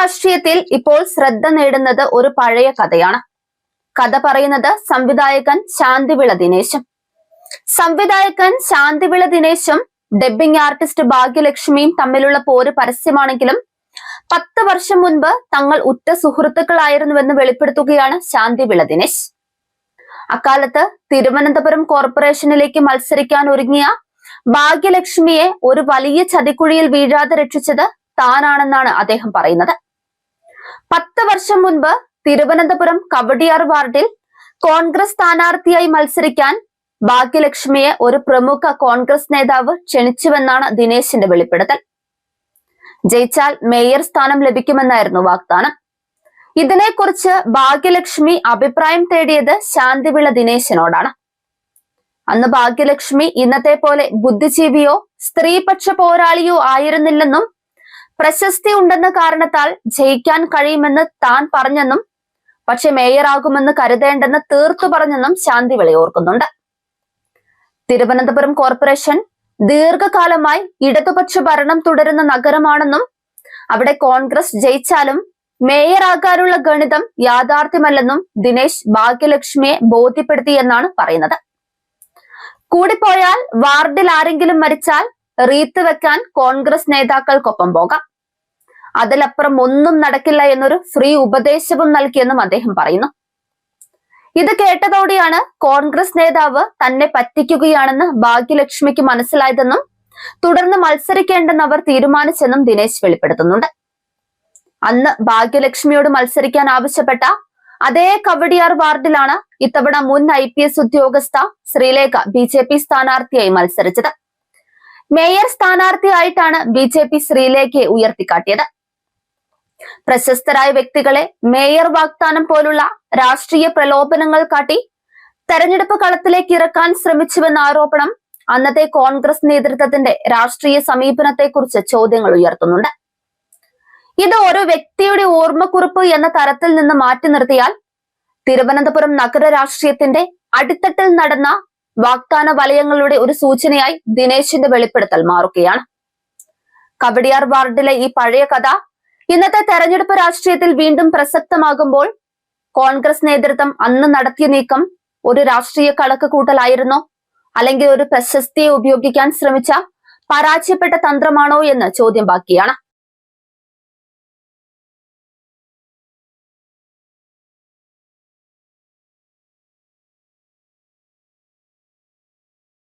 രാഷ്ട്രീയത്തിൽ ഇപ്പോൾ ശ്രദ്ധ നേടുന്നത് ഒരു പഴയ കഥയാണ്. കഥ പറയുന്നത് സംവിധായകൻ ശാന്തിവിള ദിനേശും. സംവിധായകൻ ശാന്തിവിള ദിനേശും ഡബ്ബിംഗ് ആർട്ടിസ്റ്റ് ഭാഗ്യലക്ഷ്മിയും തമ്മിലുള്ള പോര് പരസ്യമാണെങ്കിലും 10 വർഷം മുൻപ് തങ്ങൾ ഉറ്റ സുഹൃത്തുക്കളായിരുന്നുവെന്ന് വെളിപ്പെടുത്തുകയാണ് ശാന്തിവിള ദിനേശ്. അക്കാലത്ത് തിരുവനന്തപുരം കോർപ്പറേഷനിലേക്ക് മത്സരിക്കാൻ ഒരുങ്ങിയ ഭാഗ്യലക്ഷ്മിയെ ഒരു വലിയ ചതിക്കുഴിയിൽ വീഴാതെ രക്ഷിച്ചത് താനാണെന്നാണ് അദ്ദേഹം പറയുന്നത്. 10 വർഷം മുൻപ് തിരുവനന്തപുരം കവടിയാർ വാർഡിൽ കോൺഗ്രസ് സ്ഥാനാർത്ഥിയായി മത്സരിക്കാൻ ഭാഗ്യലക്ഷ്മിയെ ഒരു പ്രമുഖ കോൺഗ്രസ് നേതാവ് ക്ഷണിച്ചുവെന്നാണ് ദിനേശിന്റെ വെളിപ്പെടുത്തൽ. ജയിച്ചാൽ മേയർ സ്ഥാനം ലഭിക്കുമെന്നായിരുന്നു വാഗ്ദാനം. ഇതിനെക്കുറിച്ച് ഭാഗ്യലക്ഷ്മി അഭിപ്രായം തേടിയത് ശാന്തിവിള ദിനേശിനോടാണ്. അന്ന് ഭാഗ്യലക്ഷ്മി ഇന്നത്തെ പോലെ ബുദ്ധിജീവിയോ സ്ത്രീപക്ഷ പോരാളിയോ ആയിരുന്നില്ലെന്നും പ്രശസ്തി ഉണ്ടെന്ന കാരണത്താൽ ജയിക്കാൻ കഴിയുമെന്ന് താൻ പറഞ്ഞെന്നും പക്ഷെ മേയറാകുമെന്ന് കരുതേണ്ടെന്ന് തീർത്തു പറഞ്ഞെന്നും ശാന്തിവിള ഓർക്കുന്നുണ്ട്. തിരുവനന്തപുരം കോർപ്പറേഷൻ ദീർഘകാലമായി ഇടതുപക്ഷ ഭരണം തുടരുന്ന നഗരമാണെന്നും അവിടെ കോൺഗ്രസ് ജയിച്ചാലും മേയറാകാനുള്ള ഗണിതം യാഥാർത്ഥ്യമല്ലെന്നും ദിനേശ് ഭാഗ്യലക്ഷ്മിയെ ബോധ്യപ്പെടുത്തിയെന്നാണ് പറയുന്നത്. കൂടിപ്പോയാൽ വാർഡിൽ ആരെങ്കിലും മരിച്ചാൽ റീത്ത് വെക്കാൻ കോൺഗ്രസ് നേതാക്കൾക്കൊപ്പം പോകാം, അതിലപ്പുറം ഒന്നും നടക്കില്ല എന്നൊരു ഫ്രീ ഉപദേശവും നൽകിയെന്നും അദ്ദേഹം പറയുന്നു. ഇത് കേട്ടതോടെയാണ് കോൺഗ്രസ് നേതാവ് തന്നെ പറ്റിക്കുകയാണെന്ന് ഭാഗ്യലക്ഷ്മിക്ക് മനസ്സിലായതെന്നും തുടർന്ന് മത്സരിക്കേണ്ടെന്ന് അവർ തീരുമാനിച്ചെന്നും ദിനേശ് വെളിപ്പെടുത്തുന്നുണ്ട്. അന്ന് ഭാഗ്യലക്ഷ്മിയോട് മത്സരിക്കാൻ ആവശ്യപ്പെട്ട അതേ കവടിയാർ വാർഡിലാണ് ഇത്തവണ മുൻ IPS ഉദ്യോഗസ്ഥ ശ്രീലേഖ BJP സ്ഥാനാർത്ഥിയായി മത്സരിച്ചത്. മേയർ സ്ഥാനാർത്ഥിയായിട്ടാണ് BJP ശ്രീലേഖയെ ഉയർത്തിക്കാട്ടിയത്. പ്രശസ്തരായ വ്യക്തികളെ മേയർ വാഗ്ദാനം പോലുള്ള രാഷ്ട്രീയ പ്രലോഭനങ്ങൾ കാട്ടി തെരഞ്ഞെടുപ്പ് കളത്തിലേക്ക് ഇറക്കാൻ ശ്രമിച്ചുവെന്ന ആരോപണം അന്നത്തെ കോൺഗ്രസ് നേതൃത്വത്തിന്റെ രാഷ്ട്രീയ സമീപനത്തെക്കുറിച്ച് ചോദ്യങ്ങൾ ഉയർത്തുന്നുണ്ട്. ഇത് ഒരു വ്യക്തിയുടെ ഓർമ്മക്കുറിപ്പ് എന്ന തരത്തിൽ നിന്ന് മാറ്റി നിർത്തിയാൽ തിരുവനന്തപുരം നഗര രാഷ്ട്രീയത്തിന്റെ അടിത്തട്ടിൽ നടന്ന വാഗ്ദാന വലയങ്ങളുടെ ഒരു സൂചനയായി ദിനേശിന്റെ വെളിപ്പെടുത്തൽ മാറുകയാണ്. കവടിയാർ വാർഡിലെ ഈ പഴയ കഥ ഇന്നത്തെ തെരഞ്ഞെടുപ്പ് രാഷ്ട്രീയത്തിൽ വീണ്ടും പ്രസക്തമാകുമ്പോൾ കോൺഗ്രസ് നേതൃത്വം അന്ന് നടത്തിയ നീക്കം ഒരു രാഷ്ട്രീയ കണക്ക് കൂട്ടലായിരുന്നോ, അല്ലെങ്കിൽ ഒരു പ്രശസ്തിയെ ഉപയോഗിക്കാൻ ശ്രമിച്ച പരാജയപ്പെട്ട തന്ത്രമാണോ എന്ന് ചോദ്യം ബാക്കിയാണ്.